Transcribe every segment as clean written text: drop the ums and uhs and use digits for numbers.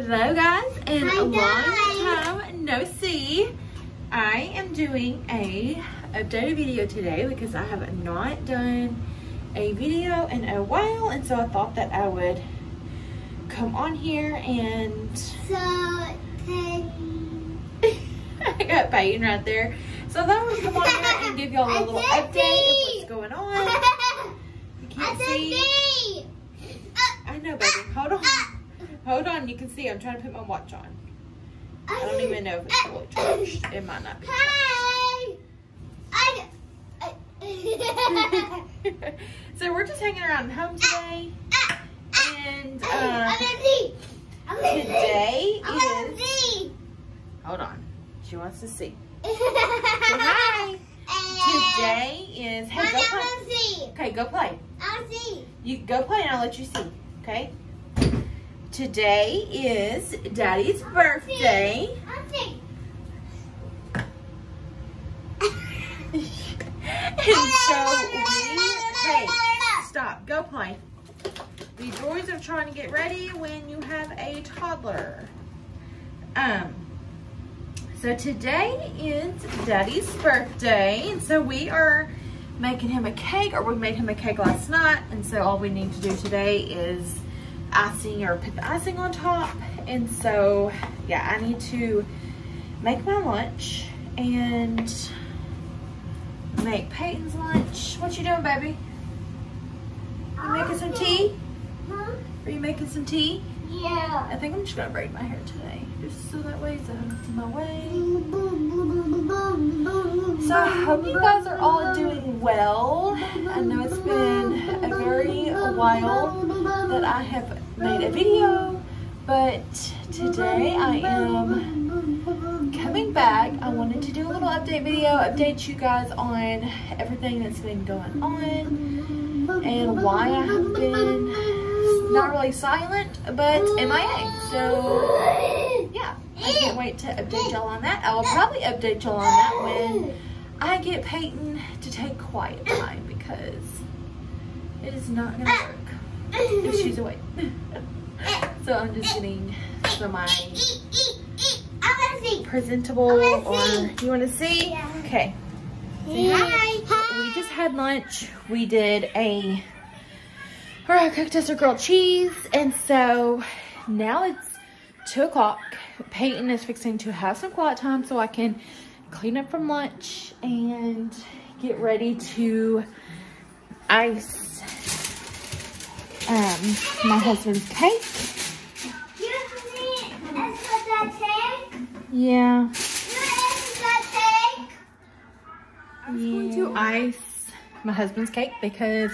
Hello guys, and Hi, a long guys. time no see. I am doing a updated video today because I have not done a video in a while, and so I thought that I would come on here and I got Peyton right there. So I thought I would come on here and give y'all a little update of what's going on. You can't see. I know, baby. Hold on. Hold on, you can see I'm trying to put my watch on. I don't even know if it's fully charged. It might not be. So we're just hanging around home today. And today is... Hold on. She wants to see. Say hi. Today is... Hey, go play. Okay, go play. I'll see. You go play and I'll let you see. Okay? Today is Daddy's birthday. And so hey, stop, go play. The joys of trying to get ready when you have a toddler. So today is Daddy's birthday, and so we are making him a cake, or we made him a cake last night, and so all we need to do today is icing, or put the icing on top. And so yeah, I need to make my lunch and make Peyton's lunch. What you doing, baby? You making some tea? Huh? Are you making some tea? Yeah. I think I'm just gonna braid my hair today, just so that way it's out of my way. So I hope you guys are all doing well. I know it's been a very while that I have made a video, but today I am coming back. I wanted to do a little update video, update you guys on everything that's been going on and why I have been not really silent, but MIA. So yeah, I can't wait to update y'all on that. I'll probably update y'all on that when I get Peyton to take quiet time, because it is not gonna work if she's awake. So I'm just getting some of my presentable, or you want to see? Yeah. Okay. Say hi. We just had lunch. We did I cooked us a grilled cheese, and so now it's 2 o'clock. Peyton is fixing to have some quiet time so I can clean up from lunch and get ready to ice my husband's cake. Yeah. I'm going to ice my husband's cake because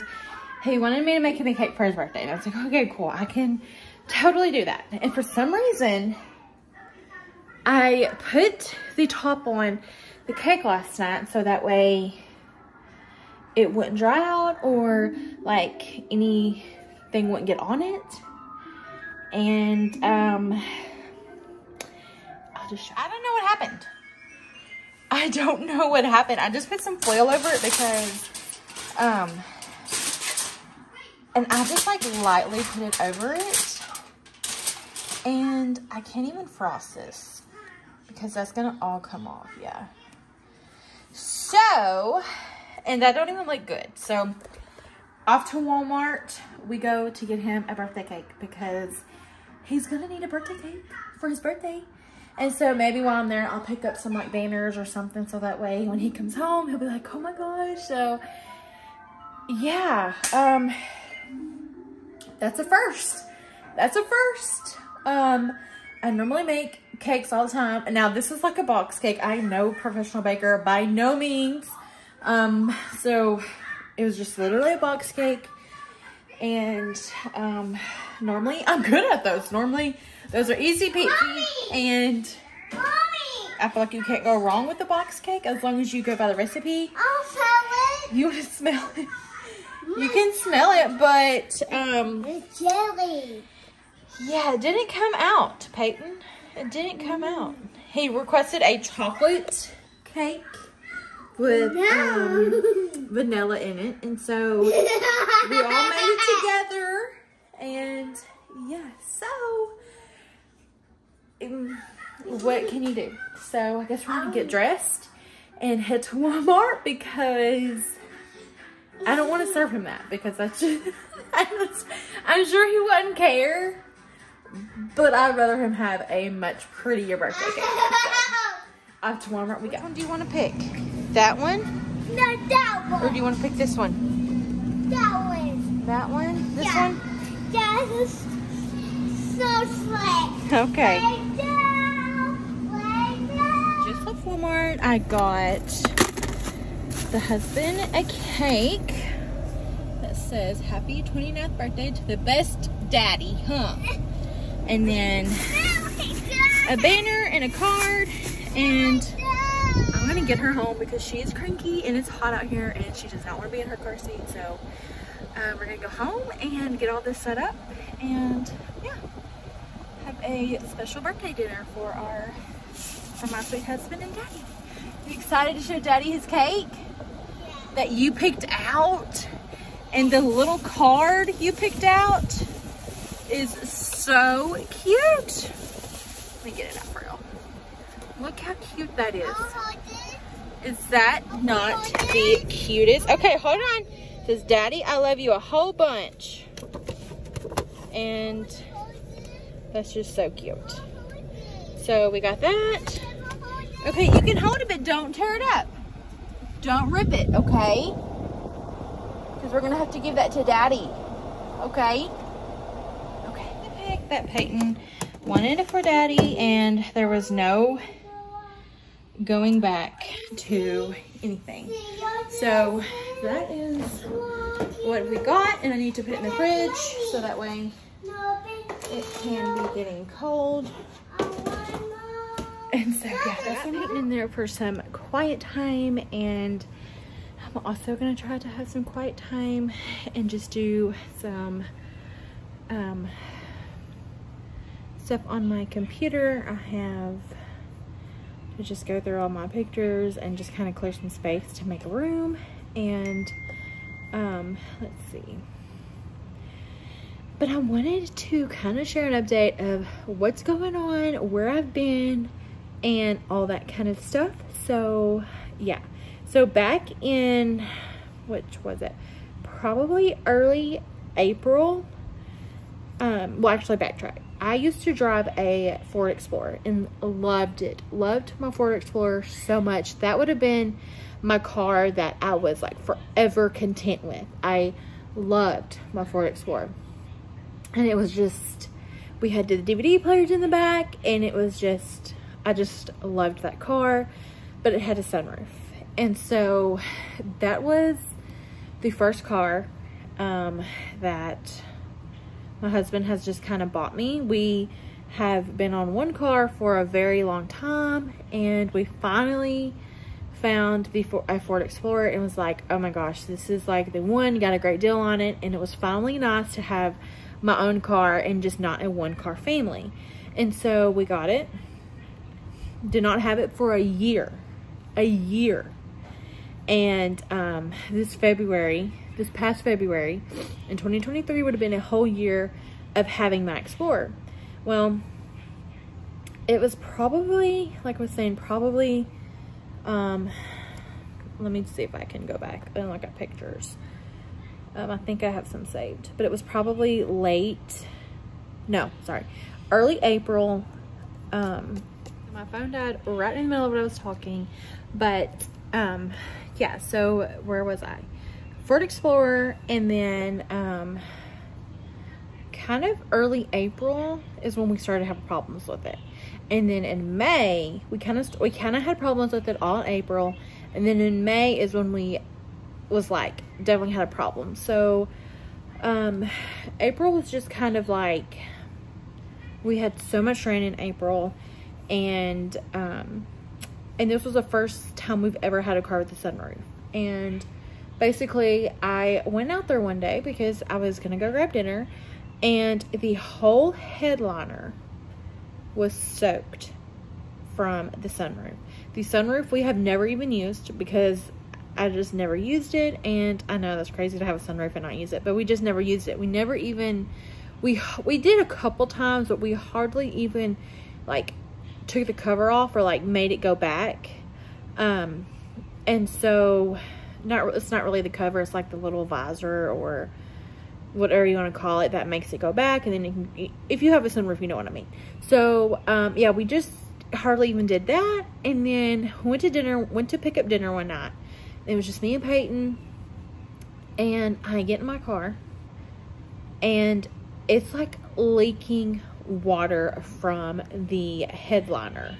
he wanted me to make him a cake for his birthday. And I was like, okay, cool. I can totally do that. And for some reason, I put the top on the cake last night so that way it wouldn't dry out, or like anything wouldn't get on it. And I'll just show you. I don't know what happened. I don't know what happened. I just put some foil over it because and I just like lightly put it over it, and I can't even frost this because that's gonna all come off. Yeah. So, and that don't even look good. So off to Walmart we go to get him a birthday cake because he's gonna need a birthday cake for his birthday. And so maybe while I'm there, I'll pick up some like banners or something, so that way when he comes home, he'll be like, oh my gosh. So yeah, that's a first. That's a first. I normally make cakes all the time. And now this is like a box cake. I am no professional baker by no means. So it was just literally a box cake. And normally I'm good at those. Normally those are easy peasy. And I feel like you can't go wrong with the box cake as long as you go by the recipe. I'll smell it. You want to smell it? You can smell it, but It's jelly. yeah, it didn't come out, Peyton. It didn't come out. He requested a chocolate cake with vanilla in it, and so we all made it together. And yeah, so what can you do? So I guess we're gonna get dressed and head to Walmart because I don't want to serve him that because that's just, I'm sure he wouldn't care, but I'd rather him have a much prettier birthday cake. So, off to Walmart we go. Which one do you want to pick? That one? No, that one. Or do you want to pick this one? That one. That one? This Yeah. one? That is so slick. Okay. Like that. Just left Walmart. I got the husband a cake that says happy 29th birthday to the best daddy, huh? And then a banner and a card, and I'm gonna get her home because she is cranky and it's hot out here and she does not want to be in her car seat. So we're gonna go home and get all this set up and yeah, have a special birthday dinner for my sweet husband and daddy. You excited to show daddy his cake that you picked out? And the little card you picked out is so cute. Let me get it out for y'all. Look how cute that is. Is that not the cutest? Okay, hold on. It says, Daddy, I love you a whole bunch. And that's just so cute. So we got that. Okay, you can hold it, but don't tear it up. Don't rip it, okay? Because we're going to have to give that to Daddy. Okay? Okay. The pick that Peyton wanted it for Daddy, and there was no going back to anything. So that is what we got, and I need to put it in the fridge so that way it can be getting cold. And so yeah, that's Peyton in there for some quiet time, and I'm also gonna try to have some quiet time and just do some stuff on my computer. I have to just go through all my pictures and just kind of clear some space to make a room. And let's see, but I wanted to kind of share an update of what's going on, where I've been, and all that kind of stuff. So yeah, so back in, which was it, probably early April, well actually backtrack, I used to drive a Ford Explorer and loved it. Loved my Ford Explorer so much. That would have been my car that I was like forever content with. I loved my Ford Explorer. And it was just, we had the DVD players in the back, and it was just, I just loved that car, but it had a sunroof. And so that was the first car that my husband has just kind of bought me. We have been on one car for a very long time, and we finally found a Ford Explorer and was like, oh my gosh, this is like the one, got a great deal on it. And it was finally nice to have my own car and just not a one car family. And so we got it. Did not have it for a year. And this past February in 2023 would have been a whole year of having my Explorer. Well, it was probably, like I was saying, probably let me see if I can go back and look at pictures. I think I have some saved, but it was probably early April. My phone died right in the middle of what I was talking, but yeah, so where was I? Ford Explorer, and then kind of early April is when we started having problems with it. And then in May, we kind of had problems with it all in April, and then in May is when we was like definitely had a problem. So April was just kind of like, we had so much rain in April, and this was the first time we've ever had a car with a sunroof. And basically I went out there one day because I was gonna go grab dinner, and the whole headliner was soaked from the sunroof. The sunroof we have never even used because I just never used it, and I know that's crazy to have a sunroof and not use it, but we just never used it. We never even, we did a couple times, but we hardly even like took the cover off or like made it go back. And so it's not really the cover, it's like the little visor or whatever you want to call it that makes it go back. And then you can, if you have a sunroof, you know what I mean. So yeah, we just hardly even did that. And then went to pick up dinner one night. It was just me and Peyton, and I get in my car and it's like leaking water from the headliner,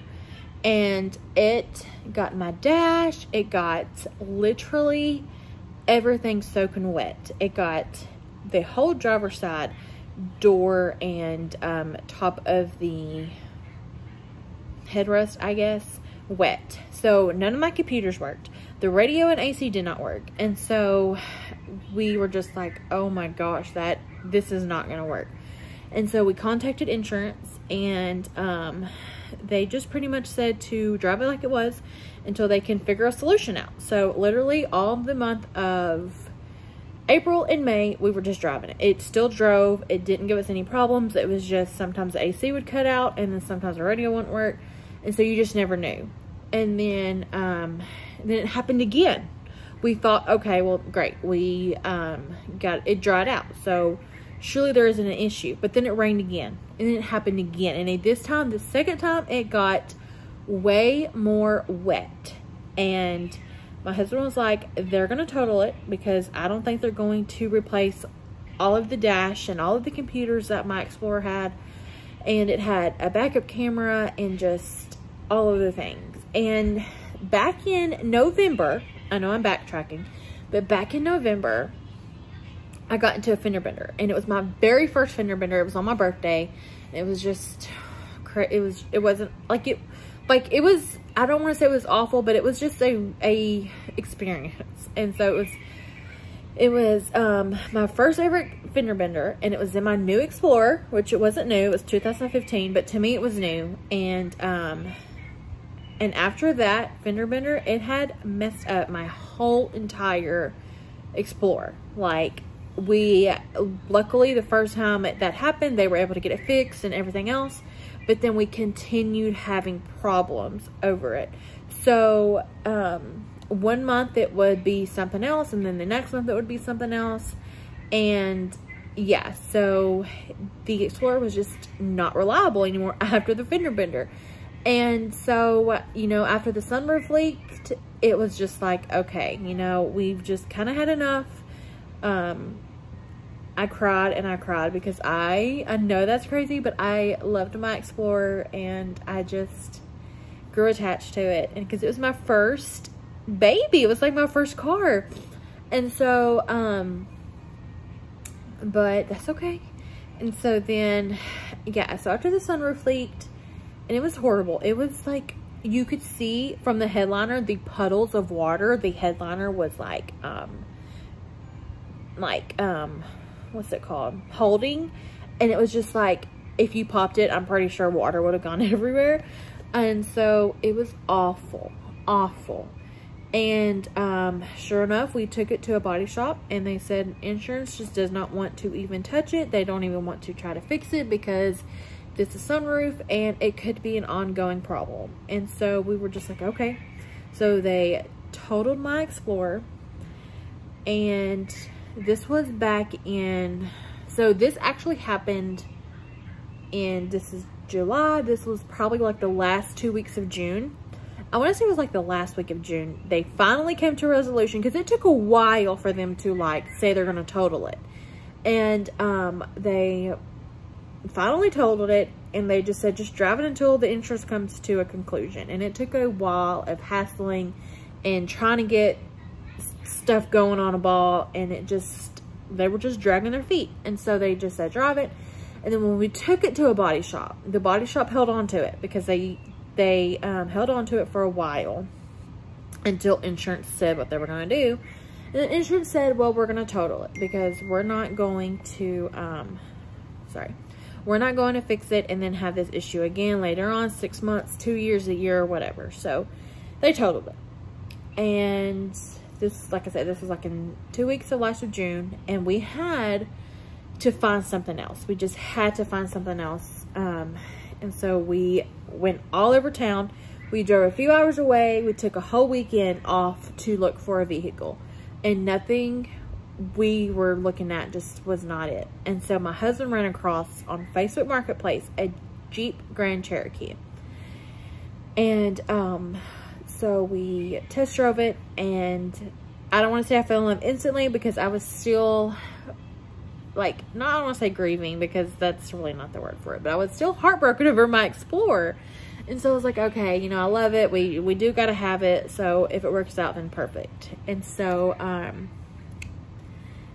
and it got my dash, it got literally everything soaking wet. It got the whole driver's side door and top of the headrest, I guess, wet. So none of my computers worked. The radio and AC did not work. And so we were just like, oh my gosh, this is not gonna work. And so we contacted insurance, and they just pretty much said to drive it like it was until they can figure a solution out. So literally all the month of April and May, we were just driving it. It still drove. It didn't give us any problems. It was just sometimes the AC would cut out, and then sometimes the radio wouldn't work. And so you just never knew. And then it happened again. We thought, okay, well, great. We got it dried out. So surely there isn't an issue. But then it rained again, and then it happened again. And this time, the second time, it got way more wet. And my husband was like, they're going to total it because I don't think they're going to replace all of the dash and all of the computers that my Explorer had. And it had a backup camera and just all of the things. And back in November, I know I'm backtracking, but back in November, I got into a fender bender, and it was my very first fender bender. It was on my birthday. It was just, it wasn't like it was, I don't want to say it was awful, but it was just a experience. And so it was my first ever fender bender, and it was in my new Explorer, which it wasn't new. It was 2015, but to me it was new. And after that fender bender, it had messed up my whole entire Explorer. Like, luckily the first time that happened, they were able to get it fixed and everything else. But then we continued having problems over it. So, 1 month it would be something else, and then the next month it would be something else. And yeah, so the Explorer was just not reliable anymore after the fender bender. And so, you know, after the sunroof leaked, it was just like, okay, you know, we've just kind of had enough. I cried and I cried because I know that's crazy, but I loved my Explorer, and I just grew attached to it. And because it was my first baby, it was like my first car. And so, but that's okay. And so then, yeah, so after the sunroof leaked, and it was horrible. It was like, you could see from the headliner, the puddles of water. The headliner was like, what's it called? Holding. And it was just like, if you popped it, I'm pretty sure water would have gone everywhere. And so it was awful, awful. And sure enough, we took it to a body shop, and they said insurance just does not want to even touch it. They don't even want to try to fix it because this is sunroof and it could be an ongoing problem. And so we were just like, okay. So they totaled my Explorer, and this was back in, so this actually happened in, this is July. This was probably like the last 2 weeks of June. I want to say it was like the last week of June. They finally came to a resolution because it took a while for them to like say they're going to total it. And they finally totaled it, and they just said, just drive it until the insurance comes to a conclusion. And it took a while of hassling and trying to get stuff going on a ball, and they were just dragging their feet. And so they just said, drive it. And then when we took it to a body shop, the body shop held on to it because they held on to it for a while until insurance said what they were going to do. And the insurance said, well, we're going to total it because we're not going to, we're not going to fix it and then have this issue again later on, 6 months, 2 years, a year, or whatever. So they totaled it. And this, like I said, this was like in 2 weeks of last of June, and we had to find something else. We just had to find something else. And so we went all over town. We drove a few hours away. We took a whole weekend off to look for a vehicle, and nothing we were looking at just was not it. And so my husband ran across on Facebook Marketplace a Jeep Grand Cherokee. And so we test drove it, and I don't want to say I fell in love instantly, because I was still like, I don't want to say grieving, because that's really not the word for it, but I was still heartbroken over my Explorer. And so I was like, okay, you know, I love it. We do got to have it. So if it works out, then perfect. And so,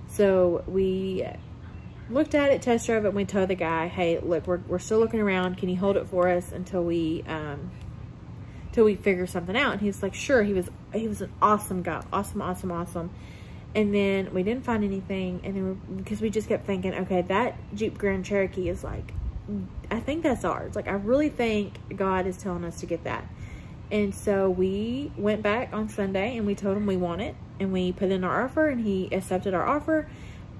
so we looked at it, test drove it, and we told the guy, hey, look, we're still looking around. Can you hold it for us until we figure something out? And he was like, sure. He was an awesome guy. Awesome. And then we didn't find anything. And then because we just kept thinking, okay, that Jeep Grand Cherokee is like, I think that's ours. Like, I really think God is telling us to get that. And so we went back on Sunday and we told him we want it, and we put in our offer, and he accepted our offer.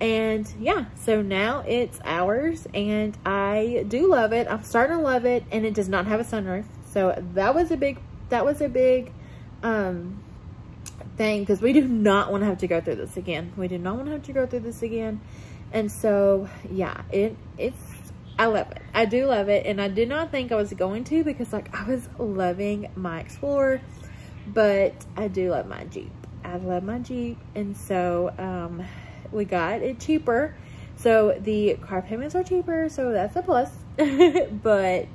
And yeah, so now it's ours, and I do love it. I'm starting to love it, and it does not have a sunroof. So that was a big thing, because we do not want to have to go through this again. And so yeah, I love it. I do love it. And I did not think I was going to, because like I was loving my Explorer, but I do love my Jeep. I love my Jeep. And so we got it cheaper. So the car payments are cheaper, so that's a plus. But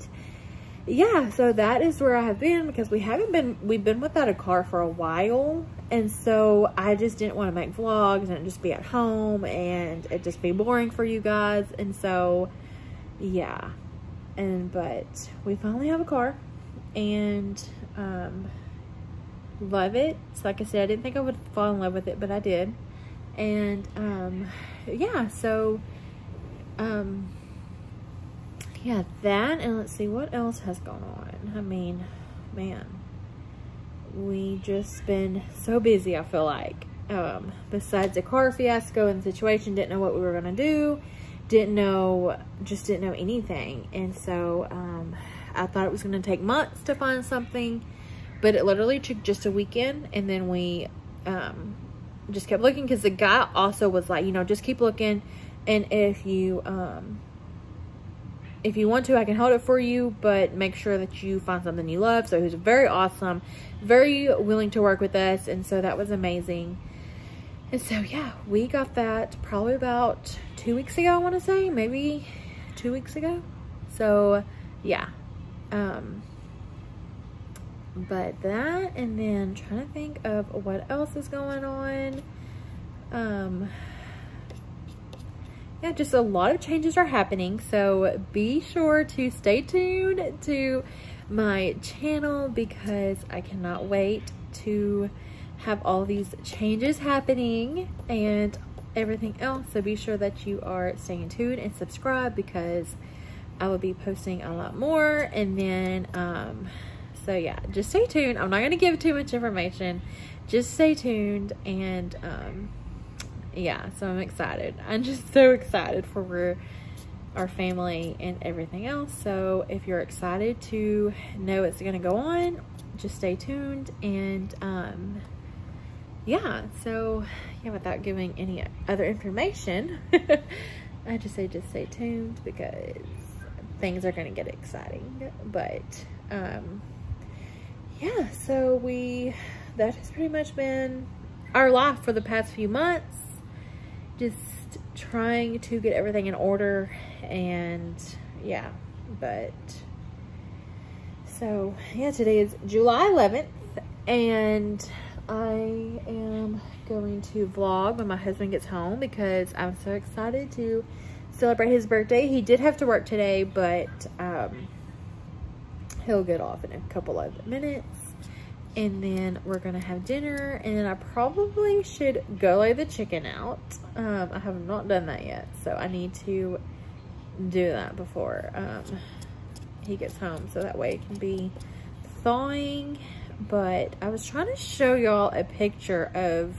yeah, so that is where I have been, because we've been without a car for a while. And so I just didn't want to make vlogs and just be at home and it just be boring for you guys. And so yeah, but we finally have a car, and love it. So like I said, I didn't think I would fall in love with it, but I did. And yeah, so yeah, that, and let's see what else has gone on. I mean, man, we just been so busy, I feel like. Besides the car fiasco and the situation, didn't know what we were gonna do, just didn't know anything. And so I thought it was gonna take months to find something, but it literally took just a weekend. And then we just kept looking, because the guy also was like, you know, just keep looking, and if you want to, I can hold it for you, but make sure that you find something you love. So he was very awesome, very willing to work with us. And so that was amazing. And so, yeah, we got that probably about 2 weeks ago, I want to say, maybe 2 weeks ago. So yeah, but that, and then trying to think of what else is going on. Yeah, just a lot of changes are happening. So be sure to stay tuned to my channel, because I cannot wait to have all these changes happening and everything else. So be sure that you are staying tuned and subscribe, because I will be posting a lot more. And then so yeah, just stay tuned. I'm not going to give too much information, just stay tuned. And yeah, so I'm excited. I'm just so excited for our family and everything else. So if you're excited to know what's going to go on, just stay tuned. And yeah, so yeah, without giving any other information, I just say just stay tuned, because things are going to get exciting. But yeah, so that has pretty much been our life for the past few months, just trying to get everything in order. And yeah, but so yeah, today is July 11th, and I am going to vlog when my husband gets home, because I'm so excited to celebrate his birthday. He did have to work today, but he'll get off in a couple of minutes, and then we're gonna have dinner. And then I probably should go lay the chicken out. I have not done that yet, so I need to do that before he gets home, so that way it can be thawing. But I was trying to show y'all a picture of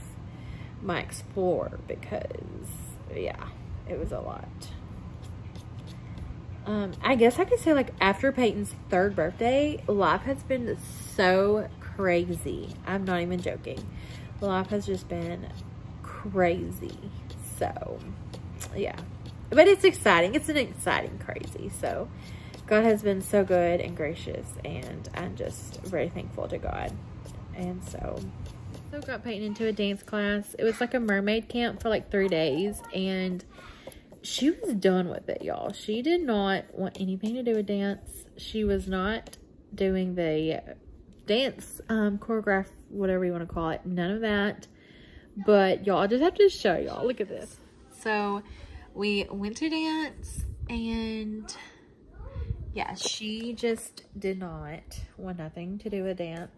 my Explorer, because yeah, it was a lot. I guess I could say like after Peyton's 3rd birthday, life has been so crazy. I'm not even joking. Life has just been crazy. So yeah, but it's exciting. It's an exciting crazy. So God has been so good and gracious, and I'm just very thankful to God. And so got Peyton into a dance class. It was like a mermaid camp for like 3 days, and she was done with it, y'all. She did not want anything to do with dance. She was not doing the dance choreograph, whatever you want to call it. None of that. But y'all, I just have to show y'all. Look at this. So we went to dance, and yeah, she just did not want nothing to do with dance.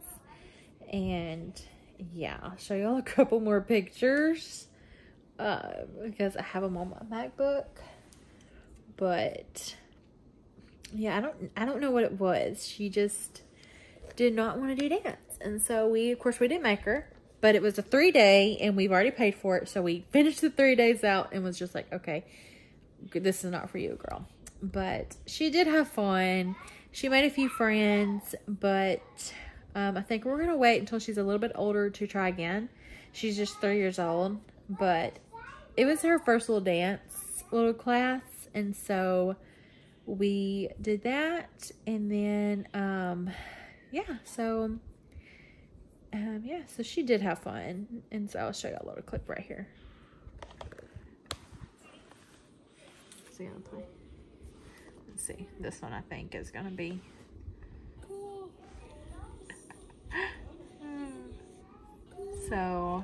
And yeah, I'll show y'all a couple more pictures because I have them on my MacBook. But yeah, I don't know what it was. She just did not want to do dance. And so of course we didn't make her, but it was a 3-day and we've already paid for it. So we finished the 3 days out and was just like, okay, this is not for you, girl. But she did have fun. She made a few friends, but I think we're going to wait until she's a little bit older to try again. She's just 3 years old, but it was her first little class. And so we did that. And then, yeah, so she did have fun. And so I'll show you a little clip right here. So yeah, let's see. This one I think is going to be so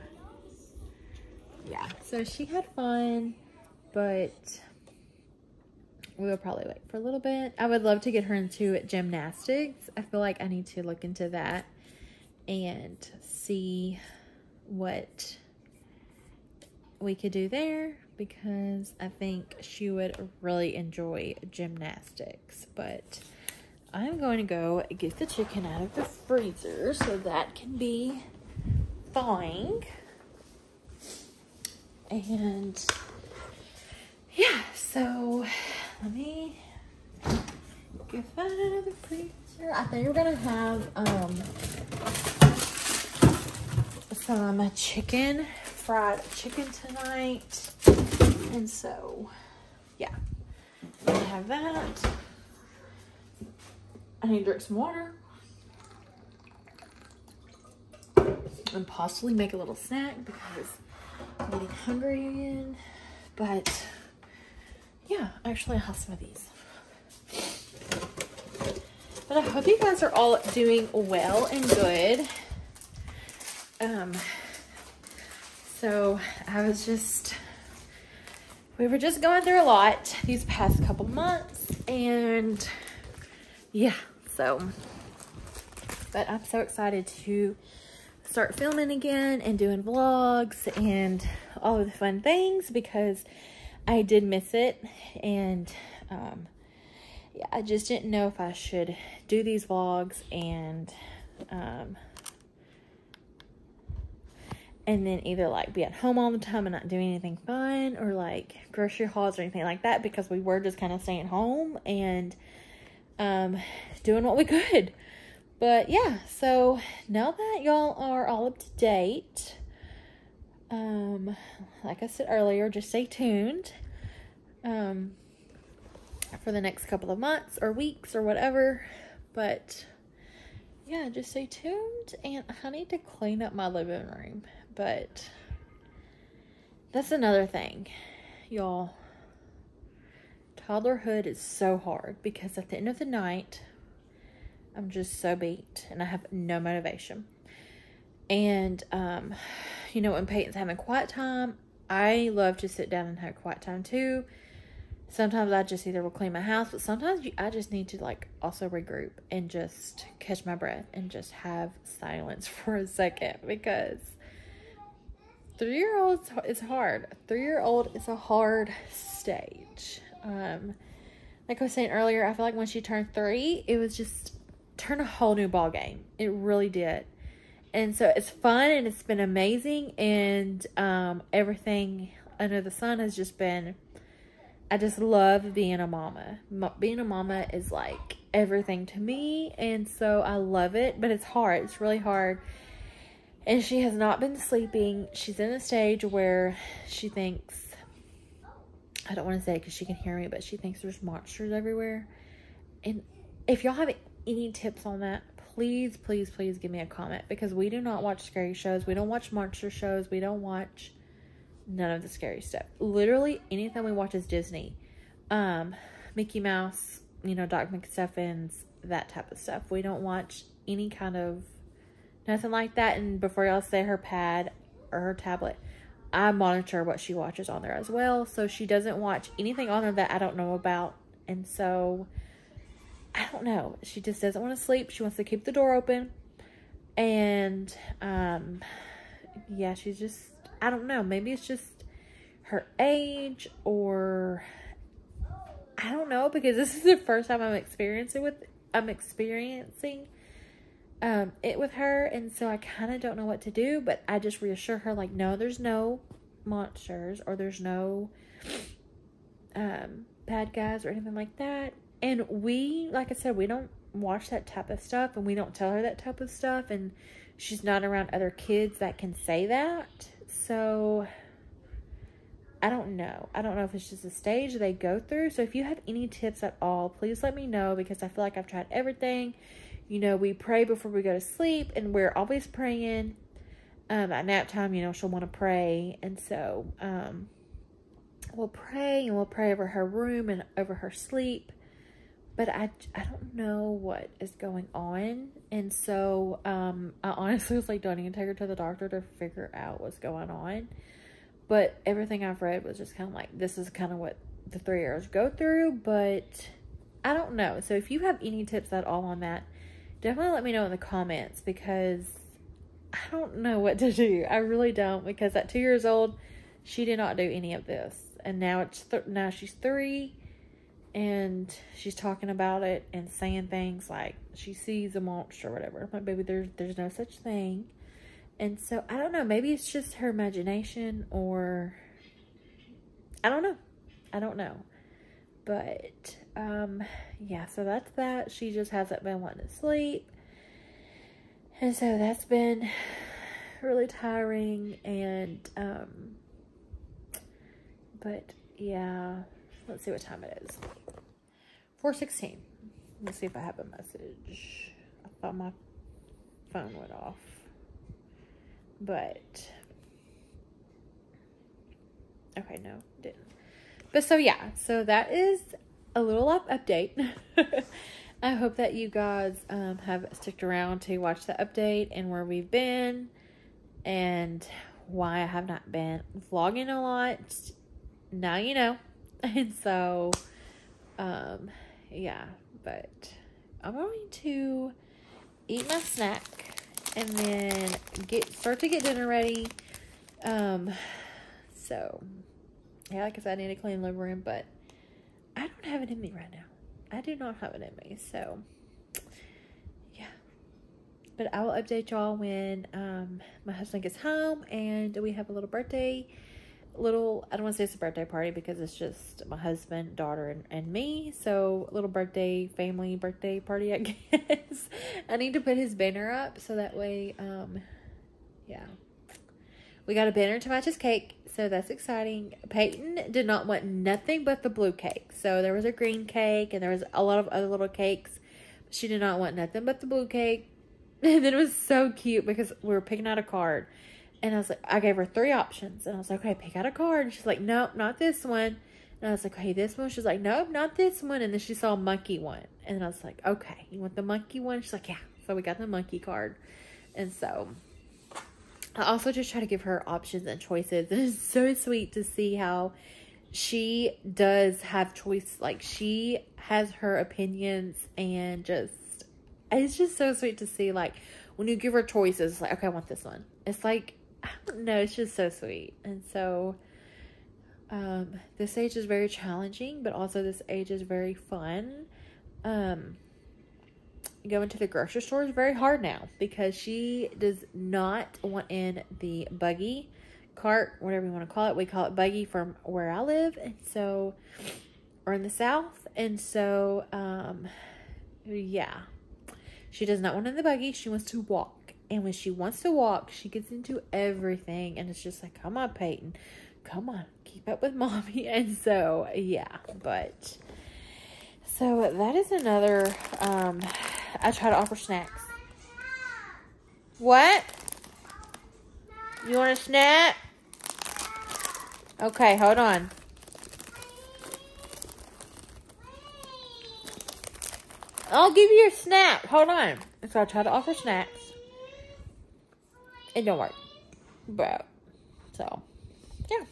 yeah, so she had fun, but we'll probably wait for a little bit. I would love to get her into gymnastics. I feel like I need to look into that and see what we could do there, because I think she would really enjoy gymnastics. But I'm going to go get the chicken out of the freezer so that can be thawing. And yeah, so let me get that out of the freezer. I think we're gonna have some fried chicken tonight, and so yeah, I'm gonna have that. I need to drink some water and possibly make a little snack because I'm getting hungry again. But yeah, actually I have some of these. But I hope you guys are all doing well and good. So we were just going through a lot these past couple months, and yeah, but I'm so excited to start filming again and doing vlogs and all of the fun things, because I did miss it. And yeah, I just didn't know if I should do these vlogs and then either like be at home all the time and not doing anything fun, or like grocery hauls or anything like that, because we were just kind of staying home and doing what we could. But yeah, so now that y'all are all up to date, like I said earlier, just stay tuned for the next couple of months or weeks or whatever. But yeah, just stay tuned. And I need to clean up my living room, but that's another thing, y'all. Toddlerhood is so hard, because at the end of the night, I'm just so beat and I have no motivation. And, you know, when Peyton's having quiet time, I love to sit down and have quiet time too. Sometimes I just either will clean my house, but sometimes I just need to like also regroup and just catch my breath and just have silence for a second, because 3-year-old is hard. 3-year-old is a hard stage. Like I was saying earlier, I feel like when she turned 3, it was just turned a whole new ball game. It really did. And so it's fun and it's been amazing, and everything under the sun has just been I just love being a mama. Being a mama is like everything to me, and so I love it, but it's hard. It's really hard. And she has not been sleeping. She's in a stage where she thinks, I don't want to say it because she can hear me, but she thinks there's monsters everywhere. And if y'all have any tips on that, please, please, please give me a comment, because we do not watch scary shows. We don't watch monster shows. We don't watch none of the scary stuff. Literally anything we watch is Disney. Mickey Mouse, you know, Doc McStuffins, that type of stuff. We don't watch any kind of nothing like that. And before y'all say her pad or her tablet, I monitor what she watches on there as well. So she doesn't watch anything on there that I don't know about. And so I don't know. She just doesn't want to sleep. She wants to keep the door open. And yeah, she's just, I don't know. Maybe it's just her age, or I don't know, because this is the first time I'm experiencing it with her, and so I kind of don't know what to do. But I just reassure her, like, no, there's no monsters, or there's no bad guys or anything like that. And we, like I said, we don't watch that type of stuff, and we don't tell her that type of stuff, and she's not around other kids that can say that. So I don't know. I don't know if it's just a stage they go through. So if you have any tips at all, please let me know, because I feel like I've tried everything. You know, we pray before we go to sleep, and we're always praying. At nap time, you know, she'll want to pray. And so we'll pray, and we'll pray over her room and over her sleep. But I don't know what is going on. And so I honestly was like, don't even take her to the doctor to figure out what's going on. But everything I've read was just kind of like, this is kind of what the 3-year-olds go through. But I don't know. So if you have any tips at all on that, definitely let me know in the comments, because I don't know what to do. I really don't, because at 2 years old, she did not do any of this. And now now she's 3, and she's talking about it and saying things like she sees a monster or whatever. But baby, there's no such thing. And so I don't know, maybe it's just her imagination, or I don't know. But yeah, so that's that. She just hasn't been wanting to sleep, and so that's been really tiring. And but yeah, let's see what time it is. 4:16. Let's see if I have a message. I thought my phone went off, but okay, no, it didn't. But so yeah, so that is a little update. I hope that you guys have stuck around to watch the update and where we've been and why I have not been vlogging a lot. Now you know. And so yeah, but I'm going to eat my snack and then start to get dinner ready. So yeah, like I said, I need to clean the living room, but I don't have it in me right now. I do not have it in me, so yeah. But I will update y'all when my husband gets home and we have a little birthday. I don't want to say it's a birthday party, because it's just my husband, daughter, and me. So little family birthday party, I guess. I need to put his banner up so that way, yeah. We got a banner to match his cake, so that's exciting. Peyton did not want nothing but the blue cake. So there was a green cake, and there was a lot of other little cakes. But she did not want nothing but the blue cake. And then it was so cute, because we were picking out a card. And I was like, I gave her 3 options. And I was like, okay, pick out a card. And she's like, nope, not this one. And I was like, hey, this one? She's like, nope, not this one. And then she saw a monkey one. And I was like, okay, you want the monkey one? She's like, yeah. So we got the monkey card. And so I also just try to give her options and choices. And it's so sweet to see how she does have choice. Like, she has her opinions, and it's just so sweet to see, like, when you give her choices, it's like, okay, I want this one. It's like, I don't know, it's just so sweet. And so this age is very challenging, but also this age is very fun. Going to the grocery store is very hard now, because she does not want in the buggy cart, whatever you want to call it. We call it buggy from where I live, and so, or in the South, and so, yeah. She does not want in the buggy. She wants to walk, and when she wants to walk, she gets into everything, and it's just like, come on, Peyton, come on, keep up with mommy. And so, yeah, but, so that is another, I try to offer snacks. What? You want a snack? Okay, hold on. I'll give you a snack. Hold on. So I try to offer snacks. It don't work. But, so, yeah.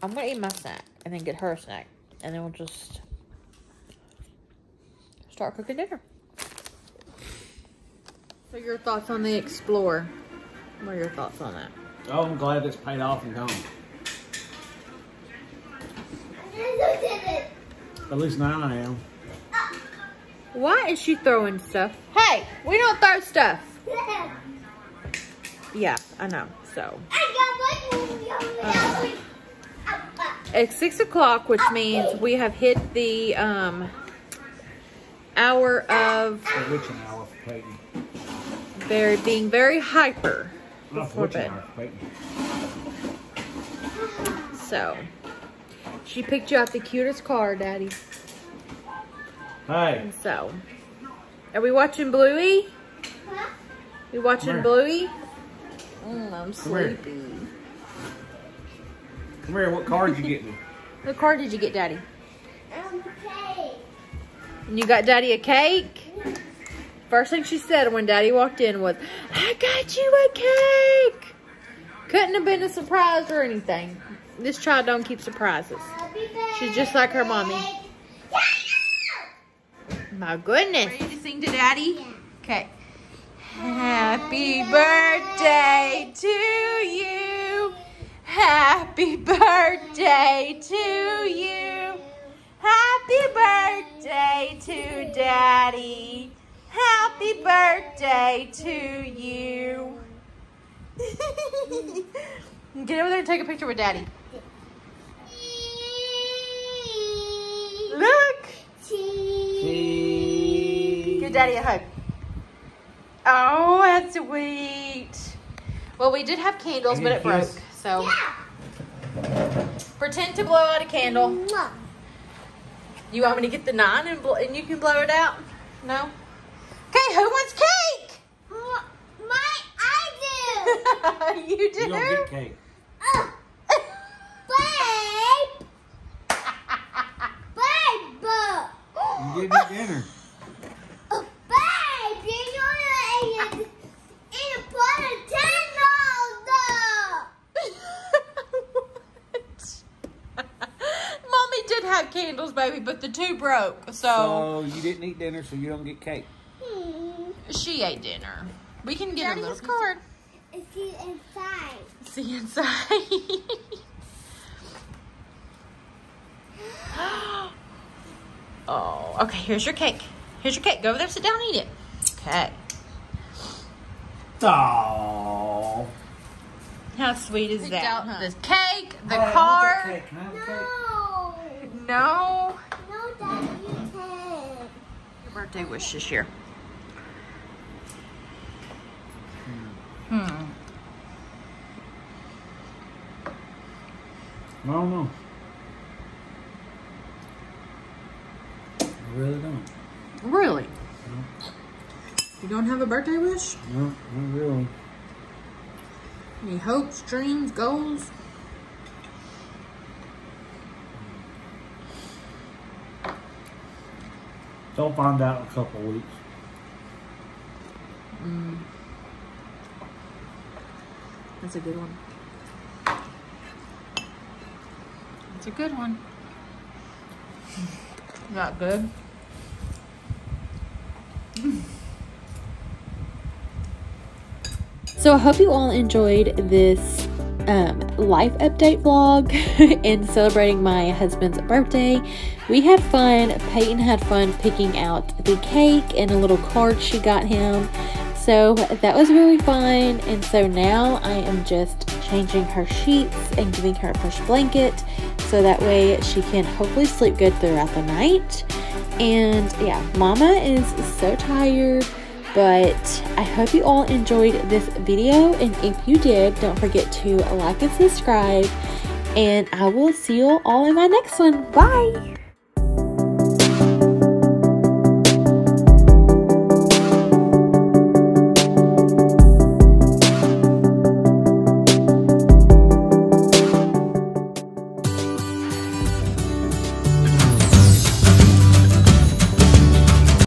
I'm going to eat my snack and then get her a snack. And then we'll just start cooking dinner. So your thoughts on the Explorer? What are your thoughts on that? Oh, I'm glad it's paid off and gone. At least now I am. Why is she throwing stuff? Hey, we don't throw stuff. Yeah, I know. So it's 6 o'clock, which means we have hit the hour of Which an hour for Peyton? being very hyper before Which an bed. hour for Peyton? So she picked you out the cutest car, Daddy. Hey. And so, are we watching Bluey? Huh? We watching here. Bluey? I'm here. sleepy. Come here, what car did you get me? What car did you get, Daddy? Okay. And you got Daddy a cake? First thing she said when Daddy walked in was, I got you a cake! Couldn't have been a surprise or anything. This child don't keep surprises. She's just like her mommy. My goodness. Ready to sing to Daddy? Okay. Happy birthday to you. Happy birthday to you. Happy birthday to Daddy. Happy birthday to you. Get over there and take a picture with Daddy. Look. Give Daddy a hug. Oh, that's sweet. Well, we did have candles, but it broke. So, pretend to blow out a candle. You want me to get the 9 and you can blow it out? No? Okay, who wants cake? I do. You do? You don't get cake. Babe. Babe. You did eat dinner. Babe, you know you put a Mommy did have candles, baby, but the 2 broke. So So you didn't eat dinner, so you don't get cake. she ate dinner. We can get a little card. See inside. See inside. Oh, okay, here's your cake. Here's your cake. Go over there, sit down, and eat it. Okay. Oh. How sweet is that? Out huh? the cake, the Hey, I want that card. cake. Can I have a cake? No. No. No, Daddy, you can't. Your birthday wish this year. I don't know. I really don't. Really? No, You don't have a birthday wish? no, not really. Any hopes, dreams, goals? They'll find out in a couple of weeks. That's a good one. That's a good one. Not good. So I hope you all enjoyed this life update vlog and celebrating my husband's birthday. We had fun. Peyton had fun picking out the cake and a little card she got him. So that was really fun. And so now I am just changing her sheets and giving her a fresh blanket so that way she can hopefully sleep good throughout the night. And yeah, Mama is so tired, but I hope you all enjoyed this video, and if you did, don't forget to like and subscribe, and I will see you all in my next one. Bye!